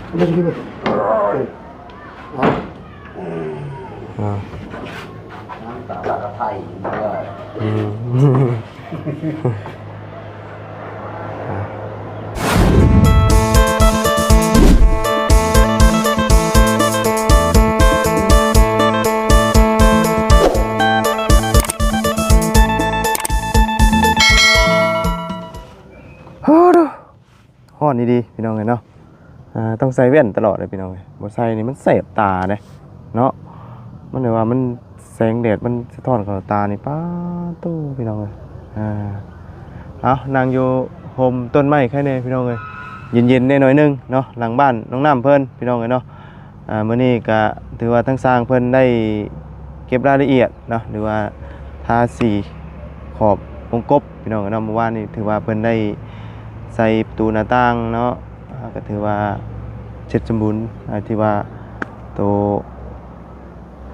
ไม่ใช่ไหมน้ำตาละไทยมาเลยฮ้อนดีๆพี่น้องเนาะต้องใส่แว่นตลอดเลยพี่น้องบ่ใส่นี่มันแสบตาเนาะมันเลยว่ามันแสงแดดมันสะท้อนเข้าตานี่ป้าตู้พี่น้องเอานางอยู่โฮมต้นไม้แค่นี้พี่น้องเย็นๆได้หน่อยนึงเนาะหลังบ้านน้องน้ำเพิ่นพี่น้องเนาะมื้อนี้ก็ถือว่าทั้งสร้างเพิ่นได้เก็บรายละเอียดเนาะหรือว่าทาสีขอบวงกบพี่น้องเนาะเมื่อวานนี้ถือว่าเพิ่นได้ใส่ประตูหน้าต่างเนาะก็ถือว่าเสร็จสมบูรณ์ที่ว่าตัว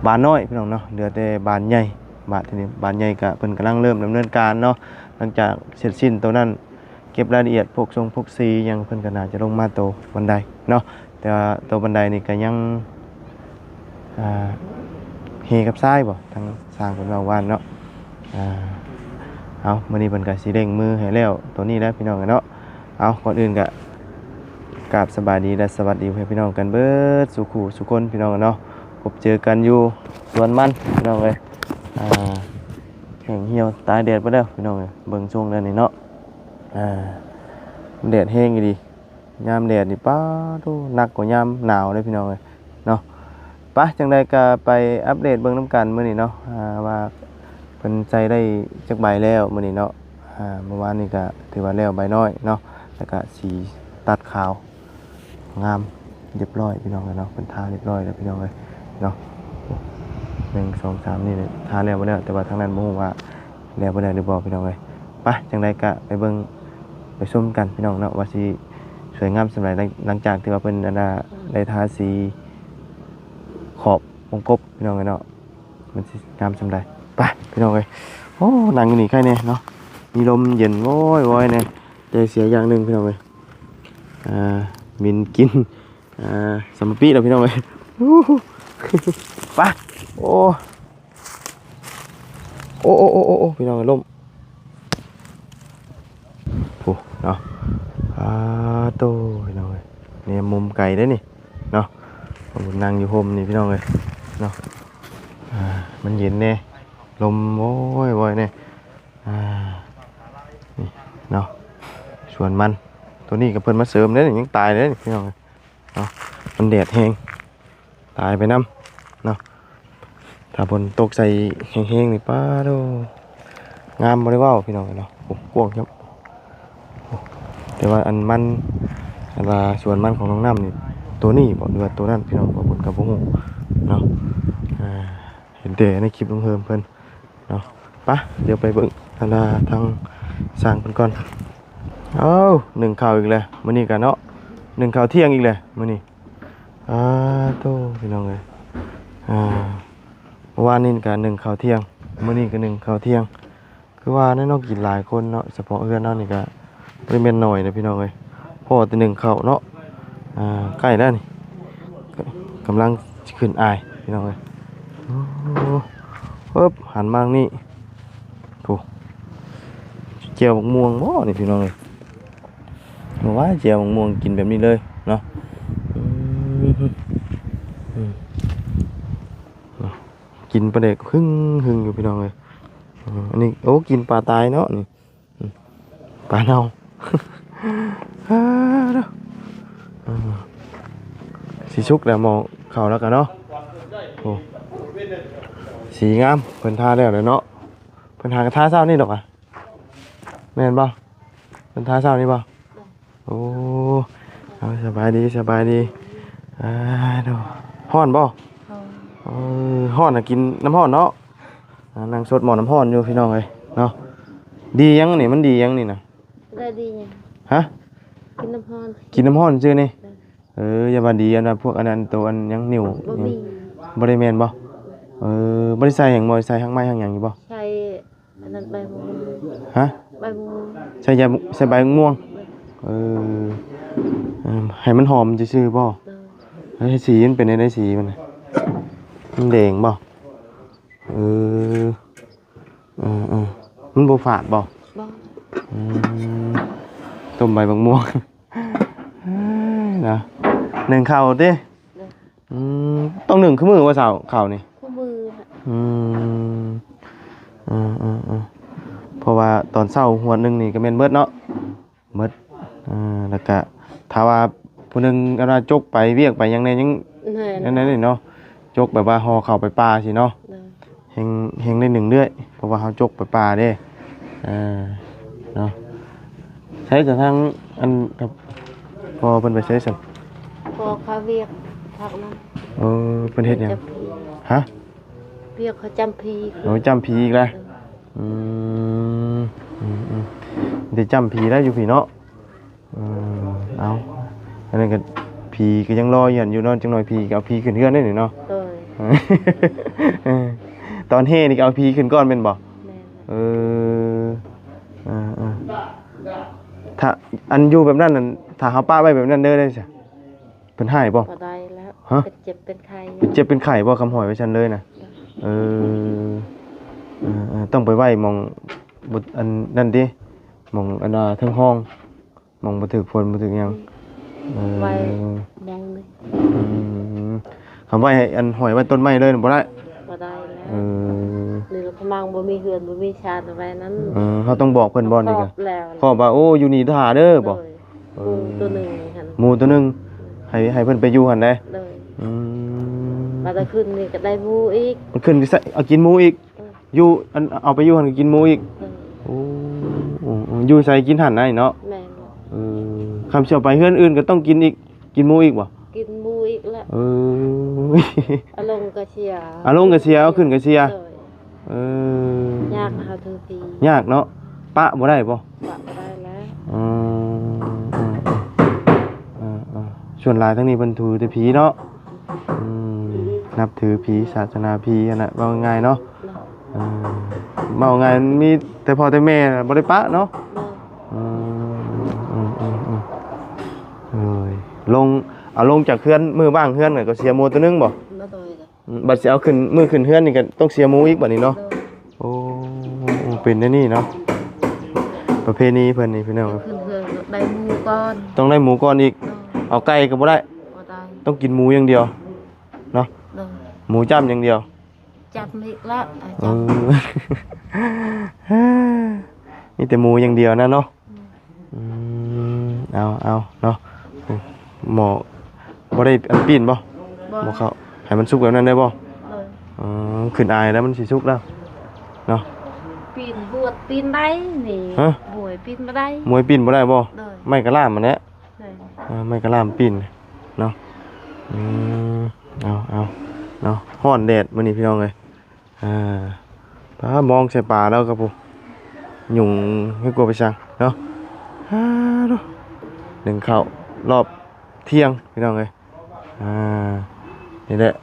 บานน้อยพี่น้องเนาะเหลือแต่บานใหญ่ทีนี้บานใหญ่ก็เพิ่นกำลังเริ่มดำเนินการเนาะหลังจากเสร็จสิ้นตัวนั้นเก็บรายละเอียดพวกสียังเพิ่นก็น่าจะลงมาตัวบันไดเนาะแต่ว่าตัวบันไดนี่ก็ยังเฮกับทรายบ่ทางสร้างเพิ่นว่าว่านเนาะเอามื้อนี้เพิ่นก็สิเร่งมือให้แล้วตัวนี้แล้วพี่น้องเนาะเอาก่อนอื่นก็กราบสบายดีและสวัสดีพี่น้องกันเบิดสุขุสุคนพี่น้องเนาะพบเจอกันอยู่สวนมันพี่น้องเอ้ยแห้งเหี่ยวตายแดดไปแล้วพี่น้องเอ้ยเบิ่งช่วงนั้นนี่เนาะแดดแห้งดียามแดดนี่ป้าดูหนักกว่ายามหนาวเลยพี่น้องเอ้ยเนาะปะจังใดก็ไปอัปเดตเบิ่งน้ำกันมื้อนี้เนาะว่าเพิ่นใจได้จักใบแล้วมื้อนี้เนาะเมื่อวานนี้ก็ถือว่าแล้วใบน้อยเนาะแล้วก็สีตัดขาวงามเรียบร้อยพี่น้องเนาะเป็นทาเรียบร้อยแล้วพี่น้องเลยเนาะ1 2 3นี่เลยทาแล้วบ่แล้วแต่ว่าทางนั้นบ่ฮู้ว่าแล้วบ่แล้วหรือบ่พี่น้องเลยไปจังได๋ก็ไปเบิ่งไปชมกันพี่น้องเนาะว่าสิสวยงามสำหรับหลังจากที่ว่าเพิ่นได้ทาสีขอบวงกบพี่น้องเนาะมันสิงามสำใดไปพี่น้องเอ้ยโอ้นั่งอยู่นี่ใครแน่เนาะมีลมเย็นโว้ยๆแน่ใจเสียอย่างนึงพี่น้องเอ้ยมินกินสมปีแล้วพี่น้องเอ้ยไปโอ้พี่น้องล่มโอ้เนาะโตพี่น้องเอ้ยนี่มุมไก่ได้นี่เนาะผมนั่งอยู่โฮมนี่พี่น้องเอ้ยเนาะมันเย็นแน่ลมโว้ยแน่นี่เนาะส่วนมันตัวนี้กับเพิ่นมาเสริมเนี่ยยังตายเลยพี่น้องเนาะมันแดดแห้งตายไปน้ำเนาะถ้าฝนตกใส่แห้งๆนี่ป้าดูงามบริวารพี่น้องเนาะโอ้กว้างครับแต่ว่าอันมันว่าส่วนมันของน้องน้ำนี่ตัวนี้บอกด้วยตัวนั้นพี่น้องบอกบนกระพุ้งเนาะเห็นแต่ในคลิปลงเพิ่มเพิ่นเนาะปะเดี๋ยวไปเบิ่งทางสร้างเพิ่นก่อนหนึ่งข่าวอีกแล้วมื้อนี้กันเนาะหนึ่งข่าวเที่ยงอีกแล้วมื้อนี้โตพี่น้องเอ้ยเมื่อวานนี้ก็หนึ่งข่าวเที่ยงมื้อนี้ก็หนึ่งข่าวเที่ยงคือว่าน้องกินหลายคนเนาะเฉพาะเอื้อนเนาะนี่ก็ปริมาณหน่อยนะพี่น้องเอ้ยพอแต่หนึ่งข่าวเนาะใกล้แล้วนี่กำลังขึ้นอายพี่น้องเอ้ยปึ๊บหันมาทางนี้ถูกเจียวบักม่วงบ่นี่พี่น้องเอ้ยบอกว่าเจียวมะม่วงกินแบบนี้เลยเนาะกินปลาเด็กหึ่งอยู่พี่น้องเลยอันนี้โอ้กินปลาตายเนาะนี่ปลาเน่าสีชุกแล้วมองเข่าแล้วกันเนาะโอ้สีงามเพิ่นทาแล้วเลยเนาะเพิ่นทากระทาเศร้านี่หรอกอ่ะแม่นบ่เพิ่นทาเศร้านี่บ่โอ้สบายดีดูฮ้อนบ่ฮ้อนกินน้ำฮ้อนเนาะนั่งสดหมอน้ำฮ้อนอยู่พี่น้องเลยเนาะดียังนี่มันดียังนี่นะได้ดียังฮะกินน้ำฮ้อนชื่อนี่อย่ามาดีอันนั้นพวกอันนั้นตัวอันยังนิ่วบริเวณบ่บริใส่แห่งบ่ใส่ห้างไม้ห้างอย่างอยู่บ่ใช่อันนั้นใบม่วงฮะใบม่วงใส่ใบม่วงให้มันหอมจะชื่อบ่ ฮ้ยสีมันเป็นได้สีมันน่ะมันแดงบ่เออมันบ่ฝาดบ่ บ่ อืมต้มใบบักม่วงนะหนึ่งข้าวติ เด้อ ต้องหนึ่งคือมือว่าสาวข้าวนี่ คู่มือน่ะ อืมเพราะว่าตอนเช้าหัวหนึงนี่ก็แม่นเบิดเนาะเบิดแล้วก็ถ้าว่าผู้หนึงเอาว่าจกไปเวียกไปหยังแน่ยัง นั่น นั่นนี่เนาะจกแบบว่าห่อข้าวไปป่าสิเนาะ เด้อ เฮงได้หนึ่งเดือยเพราะว่าเฮาจกไปป่าเด้เนาะใช้กระทั่งอันกับพอเพิ่นไปใช้สั่น พอเขาเวียกพักนั้น เพิ่นเฮ็ดหยัง จำพี ฮะ เวียกเขาจำพี โอ้ยจำผีอีกแล้วเดี๋ยวจำผีได้อยู่ผีเนาะเอาอันนั้นก็ผีก็ยังรออยู่เนาะจังหน่อยผีก็เอาผีขึ้นเฮือนได้นี่เนาะ โดย ตอนเฮนี่ก็เอาผีขึ้นก่อนเป็นบ่ แม่น เออถ้าอันอยู่แบบนั้นน่ะถ้าเฮาป้าไว้แบบนั้นเด้อได้จ้ะเพิ่นหายบ่ บ่ได้แล้ว ฮะ เป็นเจ็บเป็นไข้ เจ็บเป็นไข้บ่คำหอยไว้ฉันเลยน่ะเออต้องไปไว้หม่องบ่อันนั่นดิหม่องอันเทิงห้องหม่องบ่ถึกฝนบ่ถึกหยังไว้มองนี่ คำว่าให้อันหอยไว้ต้นไม้เลยบ่ได้ บ่ได้แล้ว อ นี่เราพมังบ่มีเฮือนบ่มีชาติไว้นั้น เขาต้องบอกเพิ่นบ่นี่ก็ ครอบแล้ว ขอว่าโอ้อยู่นี่ท่าเด้อบ่ โดยหมูตัวหนึ่งหั่น หมู่ตัวหนึงให้เพิ่นไปอยู่หั่นเด้ เลย อืม มาแต่ขึ้นนี่ก็ได้หมูอีก มันขึ้นใส่เอากินหมูอีกอยู่อันเอาไปอยู่หั่นก็กินหมูอีก เลย โอ้อยู่ใส่กินหั่นได้เนาะ แม่น คำเชื่อไปเฮือนอื่นก็ต้องกินอีกกินหมูอีกบ่ กินหมูอีกแล้ว อ อารมณ์ก็เชียร์ อารมณ์ก็เสียเอาขึ้นก็เสีย เลย ย ากเฮาถือพี ยากเนาะปะบ่ได้บ่ ปะบ่ได้แล้ว ส่วนหลายทั้งนี้เพิ่นถือแต่ผีเนาะนับถือผีศาสนาผีอันน่ะว่าง่ายเนาะ เนาะ เมาง่ายมีแต่พ่อแต่แม่น่ะบ่ได้ปะเนาะ เนาะ เอ้ยเอาลงจากเฮือนมือบ้างเฮือนก็เสียหมูตัวหนึงบ่ เนาะโดยจ้ะ บัดสิเอาขึ้นมือขึ้นเฮือนนี่ก็ต้องเสียหมูอีกบัดนี้เนาะ โดย โอ้เป็นได้นี่เนาะประเพณีเพิ่นนี่พี่น้อง ขึ้นเฮือนก็ได้หมูก่อน ต้องได้หมูก่อนอีก เนาะ เอาไก่ก็บ่ได้ บ่ได้ ต้องกินหมูอย่างเดียวเนาะ เนาะ หมูจ้ำอย่างเดียว จับอีกละเอจับ อ มีแต่หมูอย่างเดียวนะเนาะเอาเนาะหมอบ่ได้อันปีนบ่ บ่ บ่เข้าให้มันสุกแบบนั้นได้บ่ เลย ขึ้นอายแล้วมันสิสุกแล้วเนาะ ปีนบวชปีนได้นี่ ฮะ บวยปีนบ่ได้ มวยปีนบ่ได้บ่ เลย ไม่กระล่ามมันแหละ เลย ไม่กระล่ามปีนเนาะเอาเนาะฮ้อนแดดมื้อนี้พี่น้องเอ้ยป้ามองใส่ป่าแล้วครับผมหยุ่งให้กลัวไปสั่งเนาะเนาะหนึ่งเข้ารอบเที่ยงพี่น้องเอ้ยนี่แหละ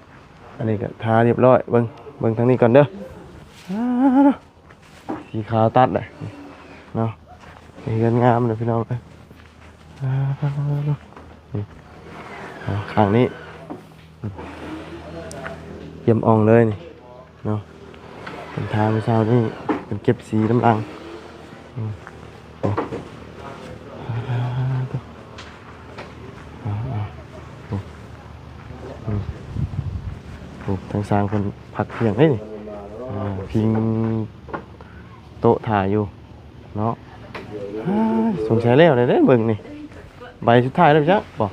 อันนี้ก็ทาเรียบร้อยเบิ่งทางนี้ก่อนเด้อสีขาวตัดเลยเนาะนี่กันงามเลยพี่น้องเอ้ยข้างนี้เยี่ยมอ่องเลยนี่เนาะเป็นทางเช้านี่เป็นเก็บสีน้ำลังทางสร้างคนผักเพียงนี่พิงโต๊ะถ่ายอยู่เนาะสงสัยแล้วเลยเด้เบิ่งนี่ใบสุดท้ายแล้วจ้ะบอก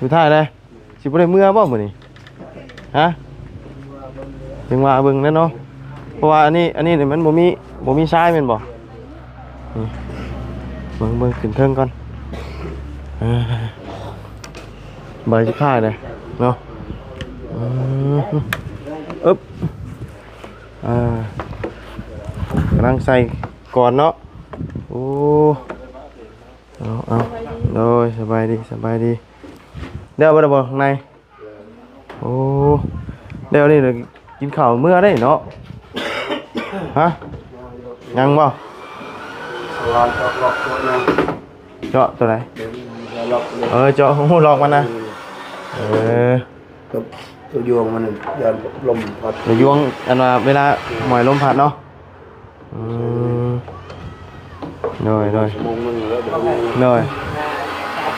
สุดท้ายเลยสิบ่ได้เมื่อบ่มื้อนี้ฮะถึงว่าเบิ่งแล้วเนาะเพราะว่าอันนี้นี่มันบ่มีทรายแม่นบ่นี่เบิ่งขึ้นเทิงก่อนใบสุดท้ายเลยเนาะอึ๊บกำลังใส่ก่อนเนาะโอ้เอาโดยสบายดีเดี๋ยวบ่ได้บ่ข้างในโอ้เดี๋ยวนี่เดี๋ยวกินข้าวเมื่อได้เนาะฮะยังบ่ ลองล็อกตัวนึง เจาะตัวไหน ล็อกเลย เจาะหูหลอกมันนะ เออ กับตัวยวงมันยันลมพัด เดี๋ยวยวงอันว่าเวลาหมอยลมพัดเนาะอืมโดย ชั่วโมงนึงแล้วเดี๋ยว โดย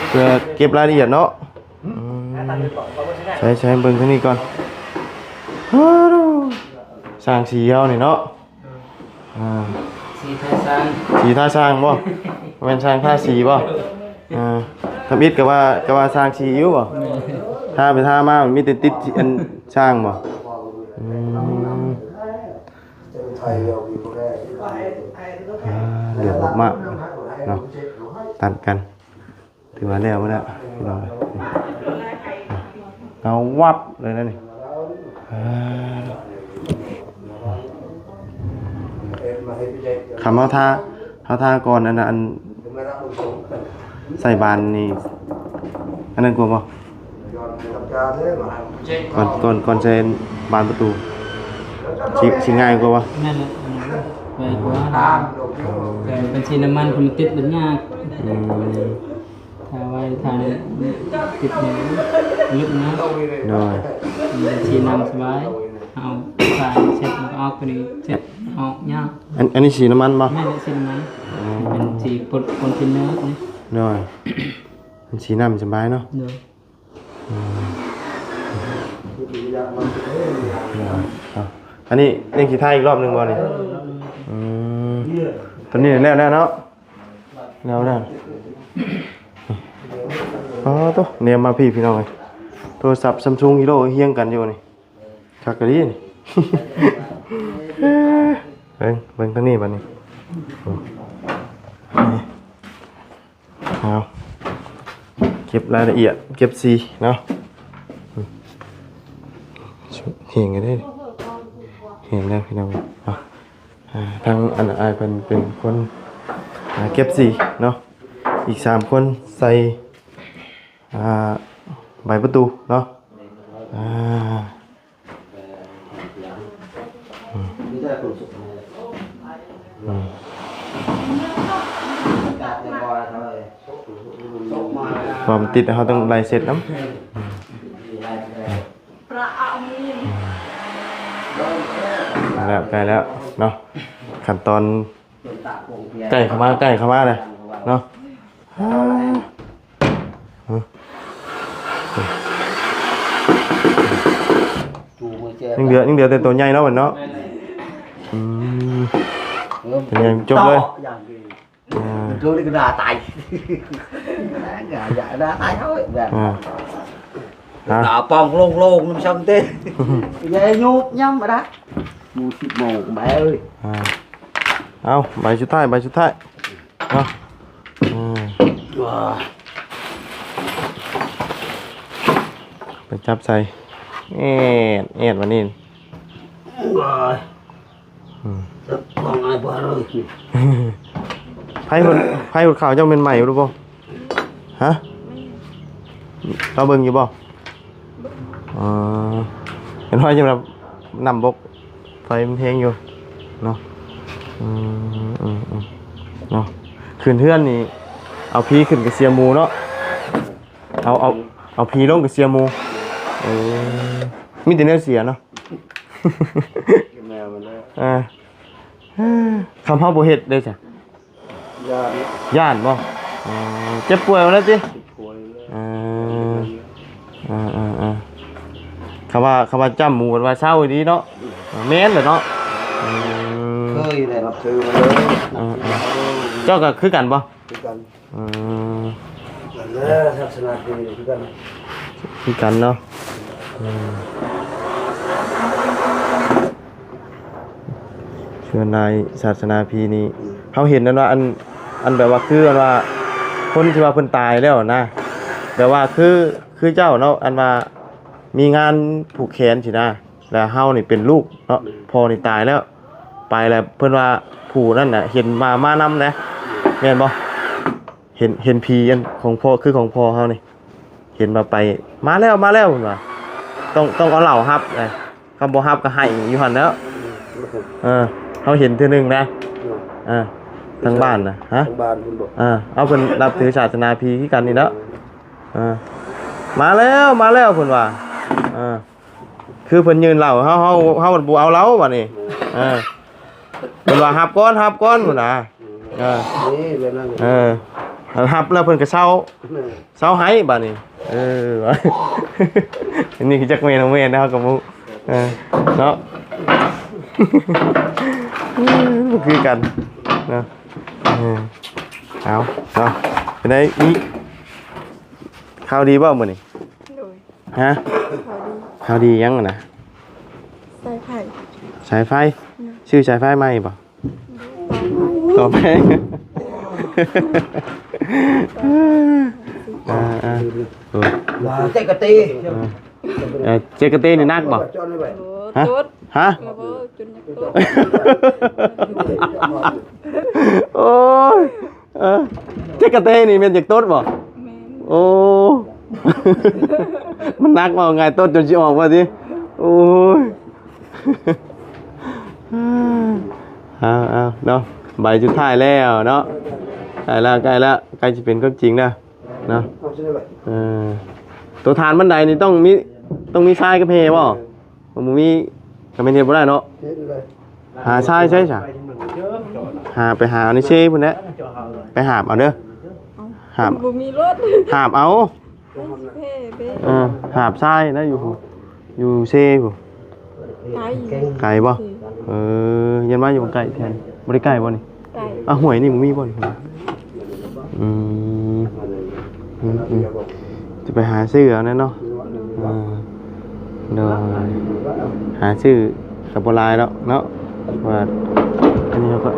เพื่อเก็บรายละเอียดเนาะใช้เบิ่งทางนี้ก่อนฮัลโหลสร้างสีเฮานี่เนาะสีไทยสร้าง สีท่าสร้างบ่แม่นสร้างท่าสีบ่ทำอิฐก็ว่าสร้างสีอยู่บ่ถ้าไปท่ามามันมีแต่ติดอันสร้างบ่ ไทยเราอยู่แค่ เหลือมากเนาะตัดกันถือว่าแล้วมั้งนะพี่น้องเอาวับเลยนะนี่คำเขาท่าก่อนอันนั้นอันใส่บานนี่อันนั้นกลัวป่ะก่อนใส่บานประตูชิง่ายกว่าป่ะ นั่นแหละไปกว่าแต่เป็นสีน้ำมันมันติดมันยากถ้าไว้ทางติดเนี่ยลึกนะ น้อย สีน้ำสบายเอาสายเช็ดมันออกไปนี่เช็ดออกยาก อันนี้สีน้ำมันป่ะ แม่เลยสีน้ำมันเป็นสีปนคอนเทนเนอร์นี่ น้อยมันสีน้ำสบายเนาะ เด้อ อันนี้เล่นกีตาร์อีกรอบหนึ่งบ่นี่ตอนนี้แล้วเนาะแล้วอ๋อตัวเนี่ยมาพี่น้องเลยโทรศัพท์ Samsung Hero เฮียงกันอยู่นี่คักกะดีนี่ เบิ่งทางนี้บัดนี้เอาเก็บรายละเอียดเก็บสีเนาะเห็นกันได้เห็นแล้วพี่น้องทางอันอายเป็นคนเก็บสีเนาะอีก3คนใส่ใบประตูเนาะความติดเขาต้องไล่เสร็จน้ำแล้วใกล้แล้วเนาะขั้นตอนใกล้เข้ามาเลยเนาะยังเดือดแต่ตัวใหญ่เนาะเหมือนเนาะเป็นไงจบเลยช่วงนี้ก็ด่าตายด่าตายthôiด่าpong lông năm xong tê về nhút nhắm mà đã nhút xịt mồ mẹ ơi เอาใบชุดท้ายเนาะไปจับใส่เอ็ดวันนี้còn ai bỏ rồi ไพ่หุดข่าวเจ้าเป็นใหม่รู้ป่ะฮะเราเบิ่งอยู่ป่ะเห็นว่าจะแบบนำบกไฟมันเพลงอยู่เนาะเนาะขึ้นเทือนนี่เอาพีขึ้นกับเสียมูเนาะเอาพีลงกับเสียมูมีแต่เนื้อเสียเนาะคำพ่อโบเฮ็ดได้จ้ะย่านบ่เจ็บป่วยแล้วจิคำว่าจำหมูว่าเศร้าดีเนาะแม่นเลยเนาะเคยได้รับซื้อมาเลยเจ้าก็คือกันบ่คือกันแล้วศาสนาคือกันเนาะเชื่อนายศาสนาพีนี่เขาเห็นนั่นว่าอันแบบว่าคืออันว่าคนที่ว่าเพิ่นตายแล้วนะแบบว่าคือเจ้าเนาะอันว่ามีงานผูกแขนสินะแล้วเฮานี่เป็นลูกเนาะพ่อนี่ตายแล้วไปแล้วเพิ่นว่าผู้นั่นน่ะเห็นมานำนะแม่นบ่เห็นผีอันของพ่อคือของพ่อเฮานี่เห็นมาไปมาแล้วเพิ่นว่าต้องเอาเหล้าฮับเลยคำบ่ฮับก็ให้อยู่หั่นแล้วเขาเห็นเทื่อนึงนะทางบ้านนะฮะทางบ้านคุณบอกเอาเพิ่นนับถือศาสนาพีคือกันนี่เนาะ มาแล้วเพิ่นว่าคือเพิ่นยืนเหล่าเฮาบ่เอาเล้าบัดนี้เพิ่นว่าหับก้อนพุ่นน่ะนี่แบบนั้น หับแล้วเพิ่นก็เซาให้บัดนี้อันนี้คือจักเมนของเมนนะครับกับหมู่เนาะคือกันเนาะเอาเนาะเป็นไงมีข่าวดีบ่มื้อนี้ฮะข่าวดียังนะสายไฟชื่อสายไฟใหม่บ่ต่อไปเจ๊กะตี เจกะเต้นี่นักบ่ฮะฮะโอ้ยเจกะเต้นี่เป็นจากต้นบ่โอ้มันนักมาไงต้นจนสิออกว่าสิโอ้ยเอาเนาะใบสุดท้ายแล้วเนาะใกล้แล้วจะเป็นก็จริงแล้วเนาะตัวฐานบันไดนี่ต้องมีทรายกับเพบ่ผมมีก็ไม่เฮ็ดบ่ได้เนาะหาทรายใช่จ้ะไปหาอันนี้เช่พุ่นแหละไปหาบเอาเด้อหาบบ่มีรถหาบเอาหาบทรายนะอยู่เช่พุ่นไกลบ่ยันว่าอยู่ไกลแทนบ่ได้ไกลบ่นี่ไกลห้วยนี่บ่มีบ่นี่จะไปหาซื้อเอาแน่เนาะเดี๋ยวหาซื้อกับโบราณแล้วเนาะว่าอันนี้เราก็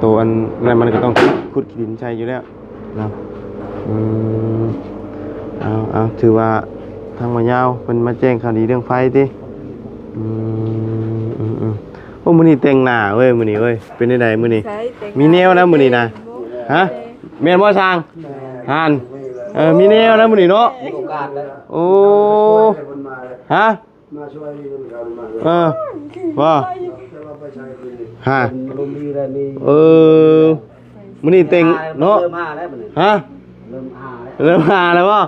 ตัวอันนั้นมันก็ต้องขุดดินใช้อยู่แล้วเนาะเอาถือว่าทางมายาวเป็นมาแจ้งข่าวดีเรื่องไฟดิโอ้มื้อนี้แต่งหน้าเว้ยมื้อนี้เว้ยเป็นได้ใดมื้อนี้มีแนวนะมื้อนี้นะฮะแม่นบ่ช่างห่านมีแนวนะมื้อนี้เนาะโอ้ฮะมาช่วยว่าฮะมื้อนี้เต็งเนาะฮะเริ่มหาแล้วบ่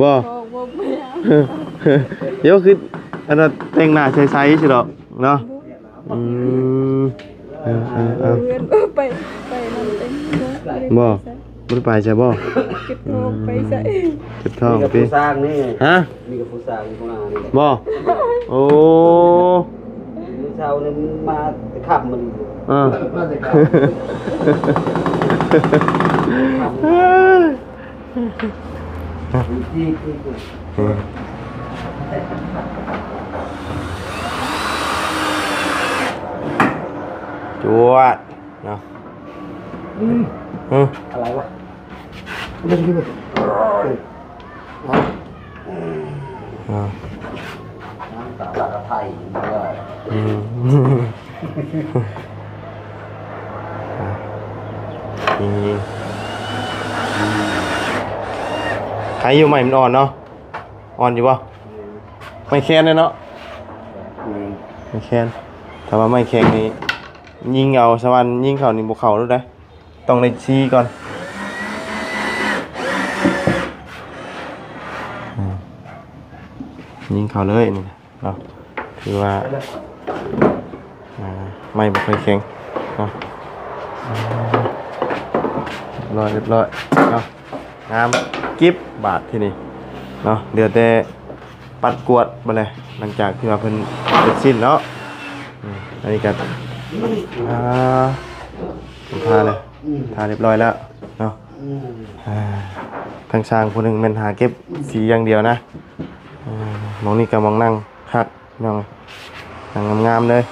บ่เดี๋ยวคืออันนั้นแต่งหน้าใสๆสิดอกเนาะไปนั่นเองบ่มันไปใช่บ่เก็บทองไปสร้างนี่ฮะมีกับผู้สร้างของเรานี่บ่โอ้มื้อเช้านี่มาขับมันจวดเนาะอะไรวะเล่นดิบ่น้ำตาลไทยใครอยู่ใหม่มันอ่อนเนาะอ่อนอยู่ป่ะไม่แค้นเลยเนาะไม่แค้นแต่ว่าไม่แข็งนี่ยิงเอาสวรรค์ยิงเขานี่บุกเขาด้วยได้ต้องในซีก่อนยิงเขาเลยนี่เนาะคือว่าไม่บุกไม่แข็งเนาะเรียบร้อยเนาะงามกิ๊บบาทที่นี่เนาะเดี๋ยวแต่ปัดกวดมาเลยหลังจากที่ว่าเพิ่นเสร็จสิ้นเนาะอันนี้กันทาเลยทาเรียบร้อยแล้วเนาะทางช่างคนหนึ่งเป็นหาเก็บสีอย่างเดียวนะมองนี่กับมองนั่งคักนั่งงามๆเลย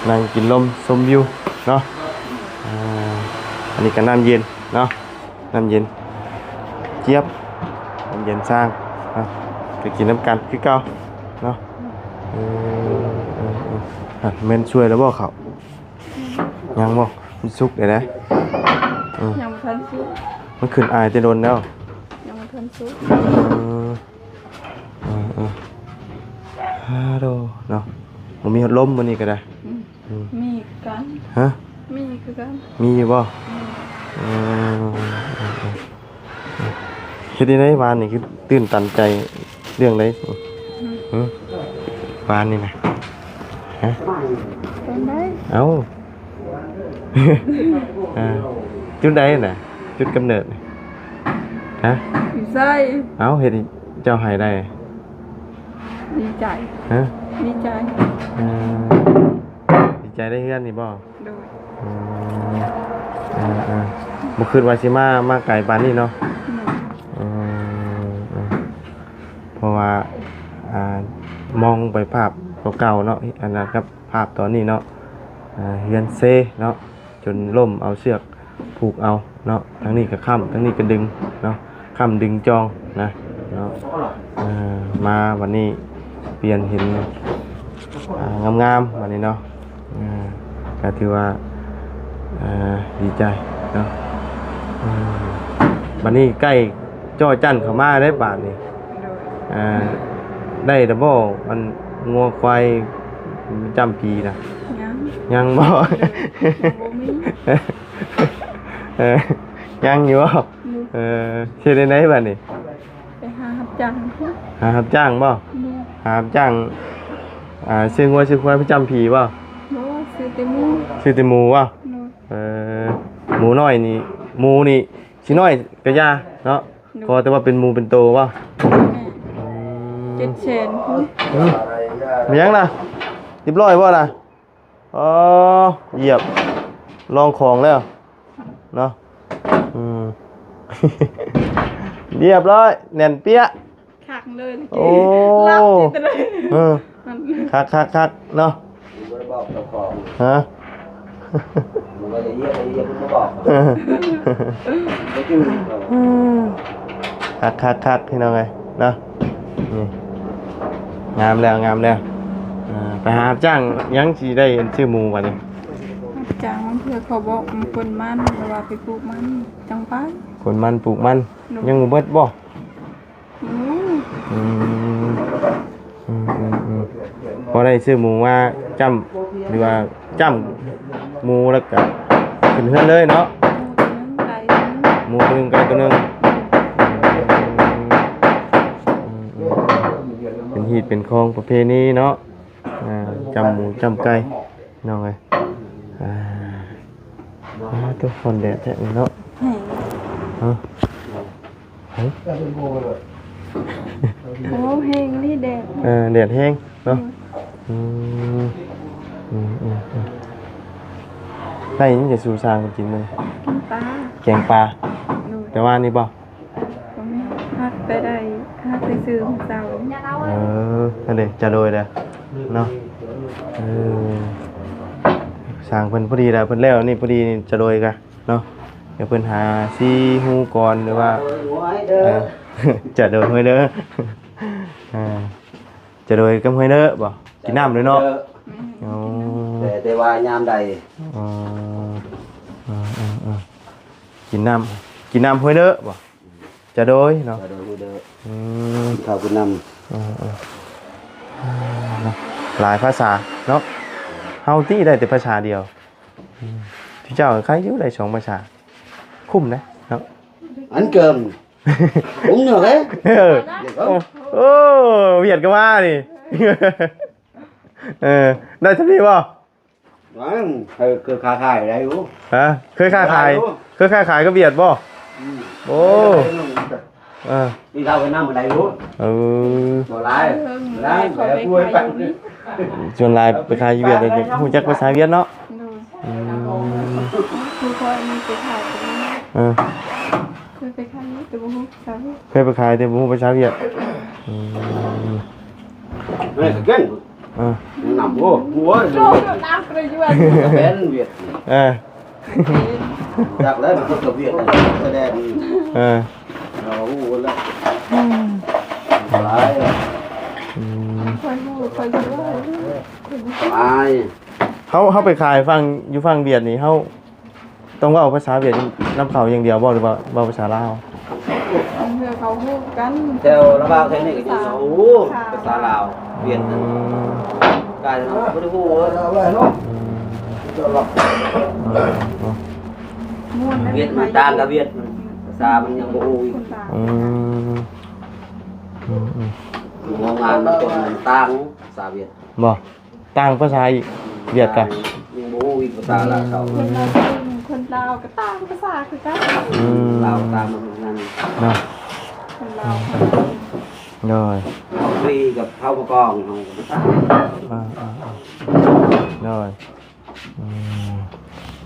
นั่งกินลมชมวิวเนาะอันนี้ก็น้ำเย็นเนาะน้ำเย็นเจี๊ยบน้ำเย็นสร้างไปกินน้ำกันคือเก่าเนาะเม่นช่วยแล้วบ่เขายังบ่มันสุกเดี๋ยวนะยังไม่ทันสุกมันขึ้นอายจะโดนแล้วยังไม่ทันสุกฮัลโหลเนาะมันมีลมวันนี้ก็ได้มีกันฮะ มีคือกัน มีอยู่บ่เฮ็ดได้วานนี่คือตื่นตันใจเรื่องใดวานนี่นะฮะ เป็นได้ เอ้า จุดใดน่ะจุดกำเนิดน่ะฮะ อยู่ไส้ เอ้าเฮ็ดให้เจ้าให้ได้ ดีใจ ฮะ ดีใจ ดีใจได้เฮือนนี่บ่ โดย บ่คิดว่าสิมาไกลปานนี้เนาะ เพราะว่ามองไปภาพเก่าๆเนาะอันนั้นครับภาพตอนนี้เนาะเฮียนเซเนาะจนล่มเอาเชือกผูกเอาเนาะทั้งนี้ก็ค้ำทั้งนี้ก็ดึงเนาะค้ำดึงจองนะเนาะมาวันนี้เปลี่ยนเห็นงามๆวันนี้เนาะก็ถือว่าดีใจเนาะวันนี้ใกล้จ้อจันเข้ามาได้บาทนี่ได้ดับเบิลมันงัวควายจำปีนะ ยังบ่ บ่มี ยังอยู่บ่เฮ็ดได้ไหนบัดนี้ ไปหารับจ้าง หารับจ้างบ่หารับจ้างซื้องัวซื้อควายประจำปีบ่ บ่ซื้อแต่หมู ซื้อแต่หมูบ่ โดย หมูน้อยนี่หมูนี่สิน้อยก็ยาเนาะขอแต่ว่าเป็นหมูเป็นโตบ่ 700,000 มียังล่ะเรียบร้อยบ่ล่ะอ๋อเหยียบลองของแล้วเนาะเรียบร้อยแน่นเปี้ย คักเลย โอ้ รับจิตเลย คักเนาะ บ่ได้บอกเจ้าของ ฮะ มันก็จะเยี่ยมคุณมาบอกไม่จืด คักพี่น้องไงเนาะนี่งามแล้วไปหาจ้างยังสิได้ชื่อหมูกว่านี้ รับจ้างมันเพื่อเขาบอกมันคนมันหรือว่าไปปลูกมันจังไป คนมันปลูกมันยังบ่เบิดบ่ พอได้ซื้อหมูมาจ้ำหรือว่าจ้ำหมูแล้วก็ขึ้นเฮือนเลยเนาะหมูตัวหนึงไก่ตัวหนึงเป็นฮีตเป็นคองประเพณีเนาะจำหมูจำไก่น้องเอ้ยทุกคนแดดแท้เนาะฮะ โอ้เฮงนี่แดด แดดแห้งเนาะได้ยังจะสู่สร้างกินเลย กินปลา แกงปลา ดู แต่ว่านี่บ่ ก็ไม่ฮักไปได้ฮักไปซื้อของเจ้า นั่นเด้จะโดยแล้วเนาะสร้างเพิ่นพอดีแล้วเพิ่นแล้วนี่พอดีนี่จะโดยกันเนาะเดี๋ยวเพิ่นหาซีฮูก่อนหรือว่าจะโดยห้วยเด้อจะโดยกับห้วยเด้อบ่กินน้ำเลยเนาะ แต่ว่ายามใด กินน้ำห้วยเด้อบ่จะโดยเนาะ โดยเด้อข้าวคุณนำ หลายภาษาเนาะเฮาที่ได้แต่ภาษาเดียวที่เจ้าใครอยู่ได้2ภาษาคุ้มนะเนาะ Ăn cơm uống được đấy โอ้เวียดก็ว่านี่ ได้ทันทีป่ะ Thôi cứ khá khải ở đây uống ฮะเคยค้าขายก็เวียดป่ะโอ้ đi ra Việt Nam ở đây uống bỏ lái เขา để ไป vui ขาย bạn อยู่นี่ ชวนลายไปขายอยู่เวียดเลยฮู้จักภาษาเวียดเนาะ ดูคือคอยมีไปขายตรงนี้เคยไปขายแต่บ่ฮู้สาเหตุ เคยไปขายแต่บ่ฮู้ภาษาเวียด này phải kinh nằm vô mua โลกน้ำกระยวน bén Việt เออ đặt lấy một cái Việt này cái đèn เออ nó uống lại đấy คอยฮู้คอยรู้ว่า ai เขาไปขายฟังอยู่ฟังเวียดนี่เขาต้องเว่าภาษาเวียดน้ำเขาอย่างเดียวบ่หรือว่าเว้าภาษาลาว เพื่อเขาฮู้กัน theo nó bao thế này cái chữ số cái xa Lào Việt cái nó có được vô nó ม่วน Việtมันต่างกับเวียดมันภาษามันยังบ่ฮู้อีก คนตา อืมอืมอืม งงานมันต้นมันต่างภาษาเวียด บ่ต่างภาษาอีกเวียดกัน ยังบ่ฮู้อีกภาษาลาวเขา คนลาวก็ต่างภาษาคือกัน อืม ลาวตามมันนั่น เนาะ คนลาว เลย เขาฟรีกับเขาประกองเขาก็บ่ต่าง เลย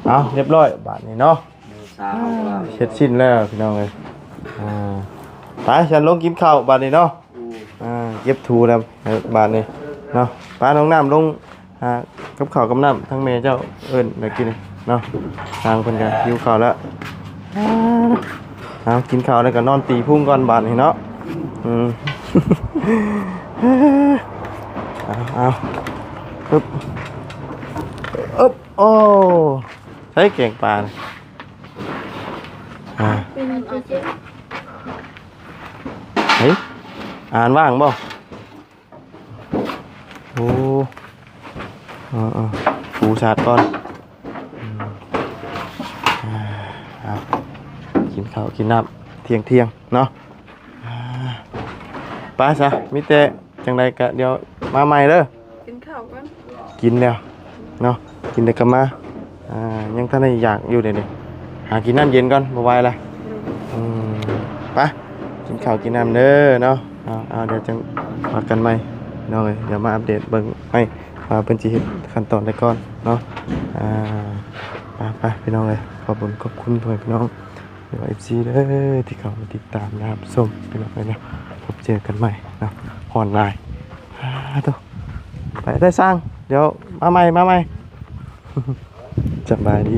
เอาเรียบร้อยบาทนี้เนาะ ภาษาเขาว่า เสร็จสิ้นแล้วพี่น้องเลยไปฉันลงกินข้าวบาทนี้เนาะ เก็บทูแล้วบาทนี้เนาะป้าน้องน้ำลงกับข้าวกับน้ำทั้งเมย์เจ้าเอิญเดี๋ยวกินเนาะทางคนกันหิวข้าวแล้วเอากินข้าวแล้วก็นอนตีพุ่งก่อนบาทนี้เนาะเอาปึ๊บโอ้ใช้เก่งปลาเฮ้ยอ่านว่างบ่โอ้ปูสาดก่อนกินข้าวกินน้ำเที่ยงเนาะป้าซะมิเตจังใดกะเดี๋ยวมาใหม่เด้อ กินข้าวกัน กินแล้วเนาะกินเด็กกันมายังท่านได้อยากอยู่เดี๋ยวนี้หากินน้ำเย็นก่อนบ่ไหวละไปกินข้าวกินน้ำเด้อเนาะเอาเดี๋ยวจังมากันใหม่เนาะเดี๋ยวมาอัปเดตเบิ่งให้ว่าเป็นสิเฮ็ดขั้นตอนได้ก่อนเนาะไปพี่น้องเลยขอบคุณพ่อพี่น้องเดี๋ยว FC เด้อที่เข้ามาติดตามนะครับส้มพี่น้องเลยเนาะพบเจอกันใหม่เนาะออนไลน์ตัวไปได้สร้างเดี๋ยวมาใหม่ สบายดี